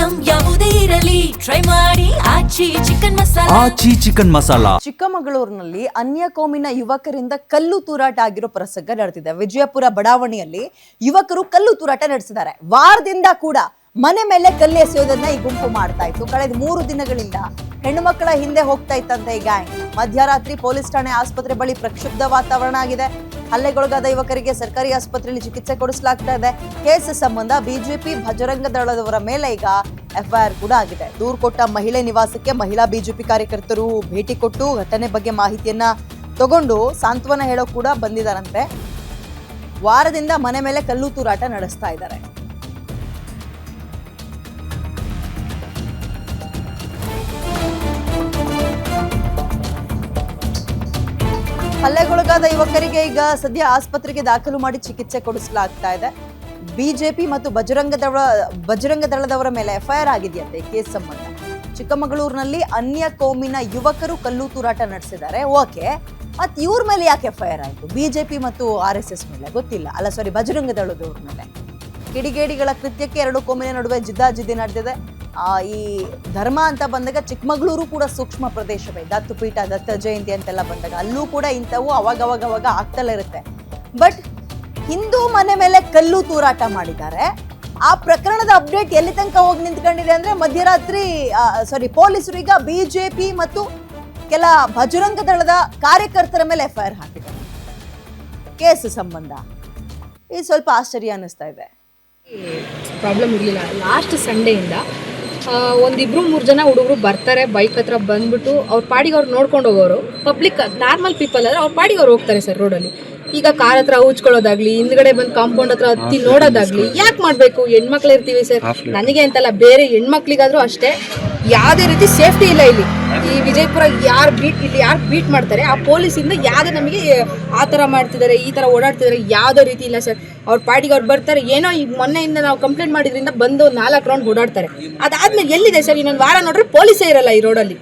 Item ಯಾವುದೇ ಇರಲಿ try ಮಾಡಿ ಆಚಿ ಚಿಕನ್ ಮಸಾಲಾ. ಚಿಕ್ಕಮಗಳೂರಿನಲ್ಲಿ ಅನ್ಯ ಕೋಮಿನ ಯುವಕರಿಂದ ಕಲ್ಲು ತೂರಾಟ ಆಗಿರೋ ಪ್ರಸಂಗ ನಡೆದಿದೆ. ವಿಜಯಪುರ ಬಡಾವಣೆಯಲ್ಲಿ ಯುವಕರು ಕಲ್ಲು ತೂರಾಟ ನಡೆಸಿದ್ದಾರೆ. ವಾರದಿಂದ ಕೂಡ ಮನೆ ಮೇಲೆ ಕಲ್ಲು ಎಸೆಯೋದನ್ನ ಈ ಗುಂಪು ಮಾಡ್ತಾ ಇತ್ತು. ಕಳೆದ 3 ದಿನಗಳಿಂದ ಹೆಣ್ಣು ಮಕ್ಕಳ ಹಿಂದೆ ಹೋಗ್ತಾ ಇತ್ತಂತೆ ಈ ಗ್ಯಾಂಗ್. ಮಧ್ಯರಾತ್ರಿ ಪೊಲೀಸ್ ಠಾಣೆ ಆಸ್ಪತ್ರೆ ಬಳಿ ಪ್ರಕ್ಷುಬ್ಧ ವಾತಾವರಣ ಆಗಿದೆ. ಹಲ್ಲೆಗೊಳಗಾದ ಯುವಕರಿಗೆ ಸರ್ಕಾರಿ ಆಸ್ಪತ್ರೆಯಲ್ಲಿ ಚಿಕಿತ್ಸೆ ಕೊಡಿಸಲಾಗ್ತಾ ಇದೆ. ಕೇಸ್ ಸಂಬಂಧ ಬಿಜೆಪಿ ಬಜರಂಗ ದಳದವರ ಮೇಲೆ ಈಗ ಎಫ್ಐಆರ್ ಕೂಡ ಆಗಿದೆ. ದೂರು ಕೊಟ್ಟ ಮಹಿಳೆ ನಿವಾಸಕ್ಕೆ ಮಹಿಳಾ ಬಿಜೆಪಿ ಕಾರ್ಯಕರ್ತರು ಭೇಟಿ ಕೊಟ್ಟು ಘಟನೆ ಬಗ್ಗೆ ಮಾಹಿತಿಯನ್ನ ತಗೊಂಡು ಸಾಂತ್ವನ ಹೇಳೋ ಕೂಡ ಬಂದಿದ್ದಾರಂತೆ. ವಾರದಿಂದ ಮನೆ ಮೇಲೆ ಕಲ್ಲು ತೂರಾಟ ನಡೆಸ್ತಾ ಇದ್ದಾರೆ. ಹಲ್ಲೆಗೊಳಗಾದ ಯುವಕರಿಗೆ ಈಗ ಸದ್ಯ ಆಸ್ಪತ್ರೆಗೆ ದಾಖಲು ಮಾಡಿ ಚಿಕಿತ್ಸೆ ಕೊಡಿಸಲಾಗ್ತಾ ಇದೆ. ಬಿಜೆಪಿ ಮತ್ತು ಬಜರಂಗ ದಳದವರ ಮೇಲೆ ಎಫ್ಐಆರ್ ಆಗಿದೆಯಂತೆ ಕೇಸ್ ಸಂಬಂಧ. ಚಿಕ್ಕಮಗಳೂರಿನಲ್ಲಿ ಅನ್ಯ ಕೋಮಿನ ಯುವಕರು ಕಲ್ಲು ತೂರಾಟ ನಡೆಸಿದ್ದಾರೆ. ಓಕೆ, ಮತ್ ಇವ್ರ ಮೇಲೆ ಯಾಕೆ ಎಫ್ಐಆರ್ ಆಯ್ತು? ಬಿಜೆಪಿ ಮತ್ತು RSS ಮೇಲೆ ಗೊತ್ತಿಲ್ಲ ಅಲ್ಲ, ಸಾರಿ, ಬಜರಂಗ ದಳದವ್ರ ಮೇಲೆ. ಕಿಡಿಗೇಡಿಗಳ ಕೃತ್ಯಕ್ಕೆ 2 ಕೋಮಿನ ನಡುವೆ ಜಿದ್ದಾಜಿದ್ದಿ ನಡೆದಿದೆ. ಈ ಧರ್ಮ ಅಂತ ಬಂದಾಗ ಚಿಕ್ಕಮಗಳೂರು ಕೂಡ ಸೂಕ್ಷ್ಮ ಪ್ರದೇಶವೇ. ದತ್ತಪೀಠ, ದತ್ತ ಜಯಂತಿ ಅಂತೆಲ್ಲ ಬಂದಾಗ ಅಲ್ಲೂ ಕೂಡ ಇಂಥವು ಅವಾಗ ಆಗ್ತಲೇ ಇರುತ್ತೆ. ಬಟ್ ಹಿಂದೂ ಮನೆ ಮೇಲೆ ಕಲ್ಲು ತೂರಾಟ ಮಾಡಿದ್ದಾರೆ. ಆ ಪ್ರಕರಣದ ಅಪ್ಡೇಟ್ ಎಲ್ಲಿ ತನಕ ಹೋಗಿ ನಿಂತ್ಕೊಂಡಿದೆ ಅಂದ್ರೆ ಮಧ್ಯರಾತ್ರಿ ಪೊಲೀಸರು ಈಗ ಬಿಜೆಪಿ ಮತ್ತು ಕೆಲ ಬಜರಂಗ ದಳದ ಕಾರ್ಯಕರ್ತರ ಮೇಲೆ ಎಫ್ಐಆರ್ ಹಾಕಿದ್ದಾರೆ ಕೇಸ್ ಸಂಬಂಧ. ಇದು ಸ್ವಲ್ಪ ಆಶ್ಚರ್ಯ ಅನ್ನಿಸ್ತಾ ಇದೆ. ಪ್ರಾಬ್ಲಮ್ ಇರಲಿಲ್ಲ. ಲಾಸ್ಟ್ ಸಂಡೇಯಿಂದ 1-2-3 ಜನ ಹುಡುಗರು ಬರ್ತಾರೆ, ಬೈಕ್ ಹತ್ರ ಬಂದ್ಬಿಟ್ಟು ಅವ್ರ ಪಾಡಿಗೆ ಅವ್ರು ನೋಡ್ಕೊಂಡು ಹೋಗೋರು. ಪಬ್ಲಿಕ್ ನಾರ್ಮಲ್ ಪೀಪಲ್ ಆದರೆ ಅವ್ರ ಪಾಡಿಗೆ ಅವ್ರು ಹೋಗ್ತಾರೆ ಸರ್ ರೋಡಲ್ಲಿ. ಈಗ ಕಾರ್ ಹತ್ರ ಉಚ್ಕೊಳ್ಳೋದಾಗ್ಲಿ, ಹಿಂದ್ಗಡೆ ಬಂದು ಕಾಂಪೌಂಡ್ ಹತ್ರ ಹತ್ತಿ ನೋಡೋದಾಗ್ಲಿ ಯಾಕೆ ಮಾಡಬೇಕು? ಹೆಣ್ಮಕ್ಳು ಇರ್ತೀವಿ ಸರ್, ನನಗೆ ಅಂತಲ್ಲ, ಬೇರೆ ಹೆಣ್ಮಕ್ಳಿಗಾದ್ರೂ ಅಷ್ಟೇ. ಯಾವುದೇ ರೀತಿ ಸೇಫ್ಟಿ ಇಲ್ಲ ಇಲ್ಲಿ. ಈ ವಿಜಯಪುರ ಯಾರು ಬೀಟ್ ಮಾಡ್ತಾರೆ, ಆ ಪೊಲೀಸಿಂದ ಯಾವುದೇ ನಮಗೆ ಆ ಥರ ಮಾಡ್ತಿದ್ದಾರೆ, ಈ ಥರ ಓಡಾಡ್ತಿದ್ದಾರೆ, ಯಾವುದೇ ರೀತಿ ಇಲ್ಲ ಸರ್. ಅವ್ರ ಪಾಡಿಗೆ ಅವ್ರು ಬರ್ತಾರೆ. ಏನೋ ಈ ಮೊನ್ನೆಯಿಂದ ನಾವು ಕಂಪ್ಲೇಂಟ್ ಮಾಡಿದ್ರಿಂದ ಬಂದು 4 ರೌಂಡ್ ಓಡಾಡ್ತಾರೆ. ಅದಾದ್ಮೇಲೆ ಎಲ್ಲಿದೆ ಸರ್? ಇನ್ನೊಂದು ವಾರ ನೋಡ್ರೆ ಪೊಲೀಸೇ ಇರಲ್ಲ ಈ ರೋಡಲ್ಲಿ.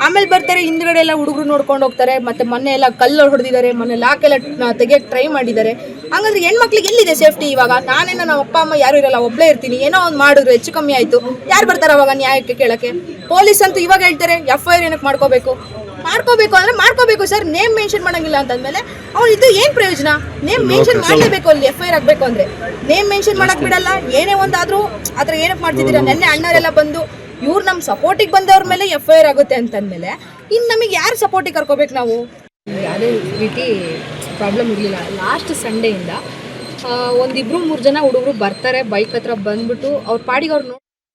ಆಮೇಲೆ ಬರ್ತಾರೆ, ಹಿಂದ್ಗಡೆ ಎಲ್ಲ ಹುಡುಗರು ನೋಡ್ಕೊಂಡು ಹೋಗ್ತಾರೆ. ಮತ್ತೆ ಮೊನ್ನೆ ಎಲ್ಲ ಕಲ್ಲು ಹೊಡೆದಿದ್ದಾರೆ, ಮೊನ್ನೆ ಲಾಕೆಲ್ಲ ತೆಗಿಯಕ್ಕೆ ಟ್ರೈ ಮಾಡಿದ್ದಾರೆ. ಹಂಗಂದ್ರೆ ಹೆಣ್ಮಕ್ಳಿಗೆ ಎಲ್ಲಿದೆ ಸೇಫ್ಟಿ ಇವಾಗ? ನಾನೇನೋ ನಮ್ಮ ಅಪ್ಪ ಅಮ್ಮ ಯಾರು ಇರಲ್ಲ, ಒಬ್ಬಳೇ ಇರ್ತೀನಿ. ಏನೋ ಒಂದು ಮಾಡಿದ್ರು ಹೆಚ್ಚು ಕಮ್ಮಿ ಆಯಿತು, ಯಾರು ಬರ್ತಾರೆ ಅವಾಗ ನ್ಯಾಯಕ್ಕೆ ಕೇಳಕ್ಕೆ? ಪೊಲೀಸ್ ಅಂತೂ ಇವಾಗ ಹೇಳ್ತಾರೆ FIR ಏನಕ್ಕೆ ಮಾಡ್ಕೋಬೇಕು ಅಂದ್ರೆ ಮಾಡ್ಕೋಬೇಕು ಸರ್. ನೇಮ್ ಮೆನ್ಷನ್ ಮಾಡಂಗಿಲ್ಲ ಅಂತಂದ್ಮೇಲೆ ಅವ್ರು ಇದು ಏನು ಪ್ರಯೋಜನ? ನೇಮ್ ಮೆನ್ಷನ್ ಮಾಡಲೇಬೇಕು ಅಲ್ಲಿ FIR ಆಗಬೇಕು ಅಂದರೆ. ನೇಮ್ ಮೆನ್ಷನ್ ಮಾಡಕ್ ಬಿಡಲ್ಲ. ಏನೇ ಒಂದಾದರೂ ಆ ಥರ ಏನಕ್ಕೆ ಮಾಡ್ತಿದ್ದೀರಾ? ನೆನ್ನೆ ಅಣ್ಣರೆಲ್ಲ ಬಂದು ಇವ್ರು ನಮ್ಮ ಸಪೋರ್ಟಿಗೆ ಬಂದವ್ರ ಮೇಲೆ FIR ಆಗುತ್ತೆ ಅಂತಂದಮೇಲೆ ಇನ್ನು ನಮಗೆ ಯಾರು ಸಪೋರ್ಟಿಗೆ ಕರ್ಕೋಬೇಕು ನಾವು? ಯಾವುದೇ ರೀತಿ ಪ್ರಾಬ್ಲಮ್ ಇರಲಿಲ್ಲ. ಲಾಸ್ಟ್ ಸಂಡೇಯಿಂದ 1-2-3 ಜನ ಹುಡುಗರು ಬರ್ತಾರೆ, ಬೈಕ್ ಹತ್ರ ಬಂದ್ಬಿಟ್ಟು ಅವ್ರ ಪಾಡಿಗೆ ಅವ್ರು